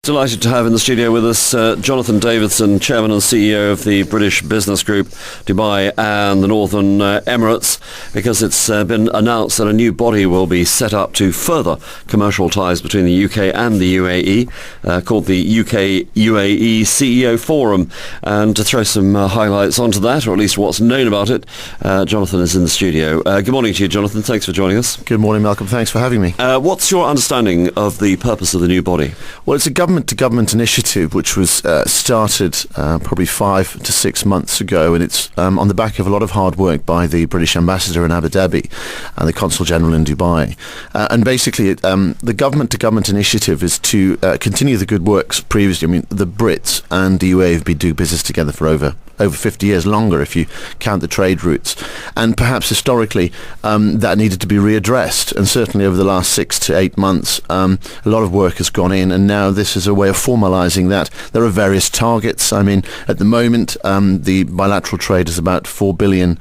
Delighted to have in the studio with us Jonathon Davidson, Chairman and CEO of the British Business Group, Dubai and the Northern Emirates, because it's been announced that a new body will be set up to further commercial ties between the UK and the UAE, called the UK UAE CEO Forum. And to throw some highlights onto that, or at least what's known about it, Jonathon is in the studio. Good morning to you, Jonathon. Thanks for joining us. Good morning, Malcolm. Thanks for having me. What's your understanding of the purpose of the new body? Well, it's a government-to-government initiative which was started probably 5 to 6 months ago, and it's on the back of a lot of hard work by the British ambassador in Abu Dhabi and the Consul General in Dubai. And basically, the government-to-government initiative is to continue the good works previously. I mean, the Brits and the UAE have been doing business together for over 50 years, longer if you count the trade routes. And perhaps historically that needed to be readdressed, and certainly over the last 6 to 8 months a lot of work has gone in, and now this is a way of formalising that. There are various targets. I mean, at the moment the bilateral trade is about £4 billion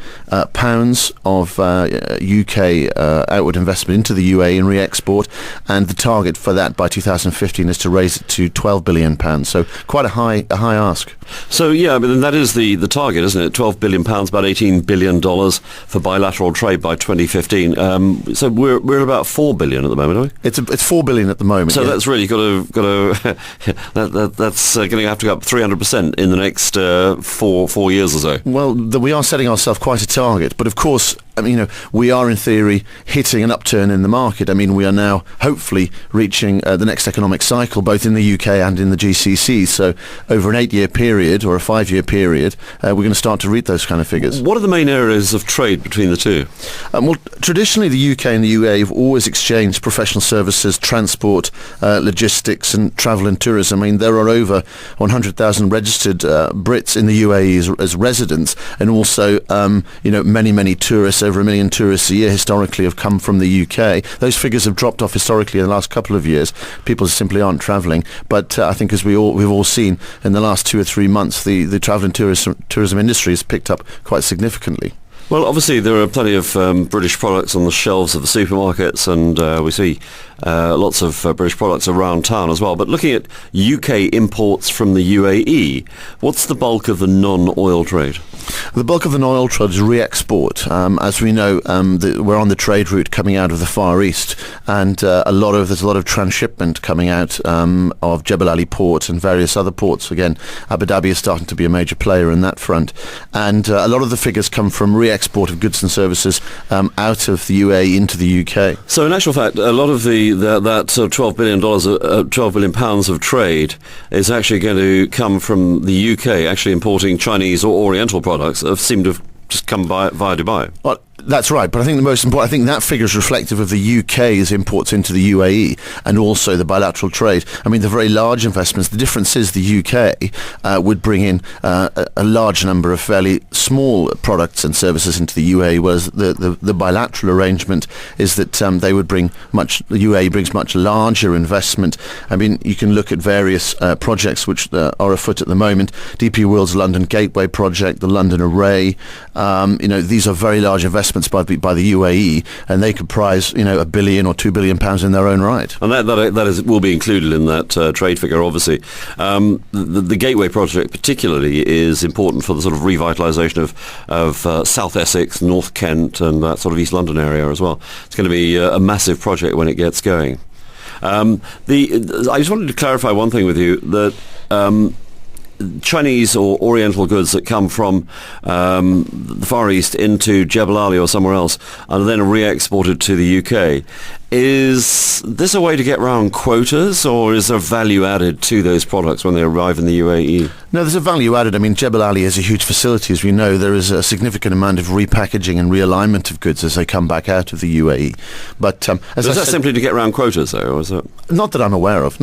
of UK outward investment into the UAE in re-export, and the target for that by 2015 is to raise it to £12 billion, so quite a high ask. So yeah, I mean, that is the target, isn't it? £12 billion, about $18 billion for bilateral trade by 2015. So we're at about $4 billion at the moment, are we? It's $4 billion at the moment. So yeah. That's really got to that's going to have to go up 300% in the next 4 years or so. Well, we are setting ourselves quite a target, but of course, I mean, we are in theory hitting an upturn in the market. I mean, we are now hopefully reaching the next economic cycle, both in the UK and in the GCC. So over an 8-year period or a 5-year period, we're going to start to read those kind of figures. What are the main areas of trade between the two? Well, traditionally the UK and the UAE have always exchanged professional services, transport, logistics and travel and tourism. I mean, there are over 100,000 registered Brits in the UAE as residents, and also many tourists. Over 1 million tourists a year historically have come from the UK. Those figures have dropped off historically in the last couple of years. People simply aren't travelling. But I think, as we've all seen in the last 2 or 3 months, the travel and tourism industry has picked up quite significantly. Well, obviously there are plenty of British products on the shelves of the supermarkets, and we see lots of British products around town as well. But looking at UK imports from the UAE, what's the bulk of the non-oil trade? The bulk of the non-oil trade is re-export. As we know, we're on the trade route coming out of the Far East, and there's a lot of transshipment coming out of Jebel Ali port and various other ports. Again, Abu Dhabi is starting to be a major player in that front, and a lot of the figures come from re-export of goods and services out of the UAE into the UK. So in actual fact, a lot of that sort of £12 billion pounds of trade is actually going to come from the UK, actually importing Chinese or Oriental products that seem to have just come by via Dubai. Well, that's right, but I think the most important, I think that figure is reflective of the UK's imports into the UAE and also the bilateral trade. I mean, the very large investments, the difference is the UK would bring in a large number of fairly small products and services into the UAE, whereas the bilateral arrangement is that the UAE brings much larger investment. I mean, you can look at various projects which are afoot at the moment. DP World's London Gateway project, the London Array, these are very large investments by the UAE, and they comprise £1 billion or £2 billion in their own right. And that will be included in that trade figure, obviously. The Gateway project particularly is important for the sort of revitalisation of South Essex, North Kent and that sort of East London area as well. It's going to be a massive project when it gets going. I just wanted to clarify one thing with you, that Chinese or Oriental goods that come from the Far East into Jebel Ali or somewhere else and then re-exported to the UK. Is this a way to get around quotas, or is there value added to those products when they arrive in the UAE? No, there's a value added. I mean, Jebel Ali is a huge facility. As we know, there is a significant amount of repackaging and realignment of goods as they come back out of the UAE. But is that simply to get around quotas, though, or is it? Not that I'm aware of.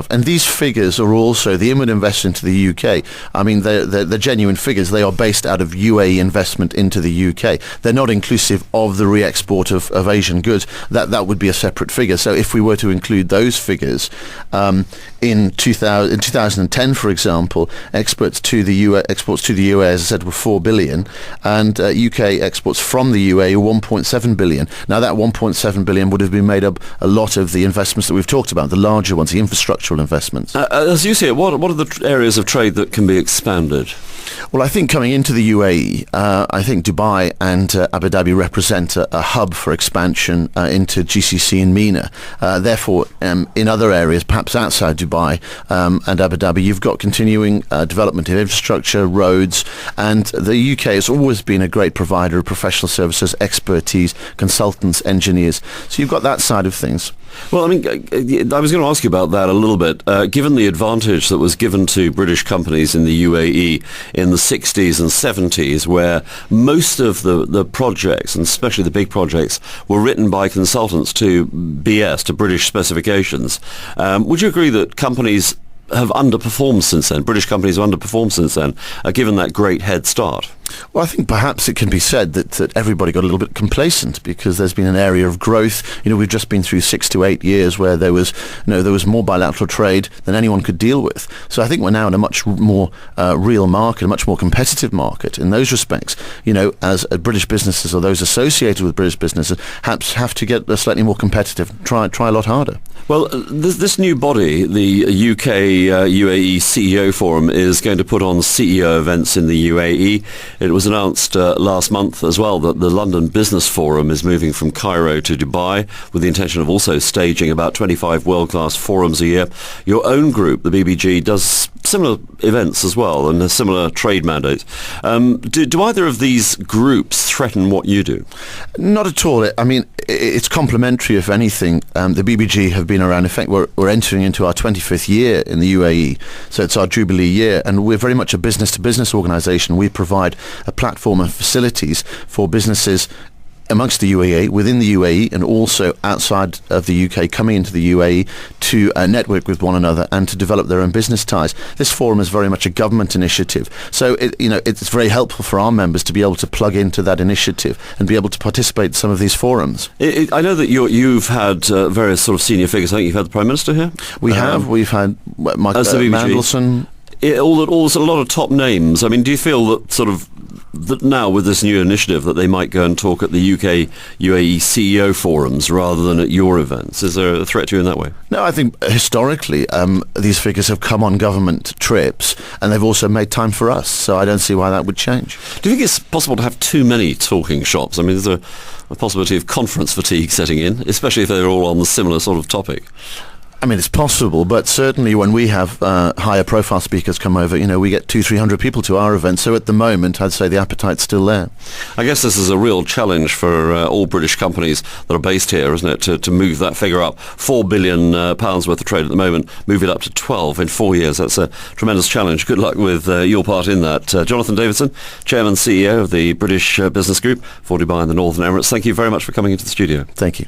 And these figures are also the inward investment into the UK. I mean, they're genuine figures. They are based out of UAE investment into the UK. They're not inclusive of the re-export of Asian goods. That would would be a separate figure. So if we were to include those figures, in 2010, for example, exports to the UAE, as I said, were 4 billion, and UK exports from the UAE were 1.7 billion. Now that 1.7 billion would have been made up a lot of the investments that we've talked about, the larger ones, the infrastructural investments. As you see it, what are the areas of trade that can be expanded? Well, I think coming into the UAE, I think Dubai and Abu Dhabi represent a hub for expansion into GCC and MENA. Therefore, in other areas, perhaps outside Dubai and Abu Dhabi, you've got continuing development of infrastructure, roads, and the UK has always been a great provider of professional services, expertise, consultants, engineers. So you've got that side of things. Well, I mean, I was going to ask you about that a little bit. Given the advantage that was given to British companies in the UAE in the 60s and 70s, where most of the projects, and especially the big projects, were written by consultants to BS, to British specifications, would you agree that companies have underperformed since then, British companies have underperformed since then, given that great head start? Well, I think perhaps it can be said that everybody got a little bit complacent because there's been an area of growth. We've just been through 6 to 8 years where there was more bilateral trade than anyone could deal with. So I think we're now in a much more real market, a much more competitive market in those respects. As British businesses or those associated with British businesses perhaps have to get slightly more competitive, try a lot harder. Well, this new body, the UK UAE CEO Forum, is going to put on CEO events in the UAE. It was announced last month as well that the London Business Forum is moving from Cairo to Dubai with the intention of also staging about 25 world-class forums a year. Your own group, the BBG, does similar events as well and a similar trade mandate. Do either of these groups threaten what you do? Not at all. I mean, it's complementary, if anything. The BBG have been around. In fact, we're entering into our 25th year in the UAE, so it's our Jubilee year, and we're very much a business-to-business organisation. We provide a platform of facilities for businesses amongst the UAE, within the UAE, and also outside of the UK coming into the UAE to network with one another and to develop their own business ties. This forum is very much a government initiative, so it's very helpful for our members to be able to plug into that initiative and be able to participate in some of these forums. I know that you've had various sort of senior figures. I think you've had the Prime Minister here. We've had Mandelson. A lot of top names. I mean, do you feel that now with this new initiative that they might go and talk at the UK UAE CEO forums rather than at your events? Is there a threat to you in that way? No, I think historically these figures have come on government trips and they've also made time for us, so I don't see why that would change. Do you think it's possible to have too many talking shops? I mean, is there a possibility of conference fatigue setting in, especially if they're all on the similar sort of topic? I mean, it's possible, but certainly when we have higher profile speakers come over, we get 200-300 people to our event. So at the moment, I'd say the appetite's still there. I guess this is a real challenge for all British companies that are based here, isn't it, to move that figure up. £4 billion worth of trade at the moment, move it up to 12 in 4 years. That's a tremendous challenge. Good luck with your part in that. Jonathon Davidson, Chairman and CEO of the British Business Group for Dubai and the Northern Emirates. Thank you very much for coming into the studio. Thank you.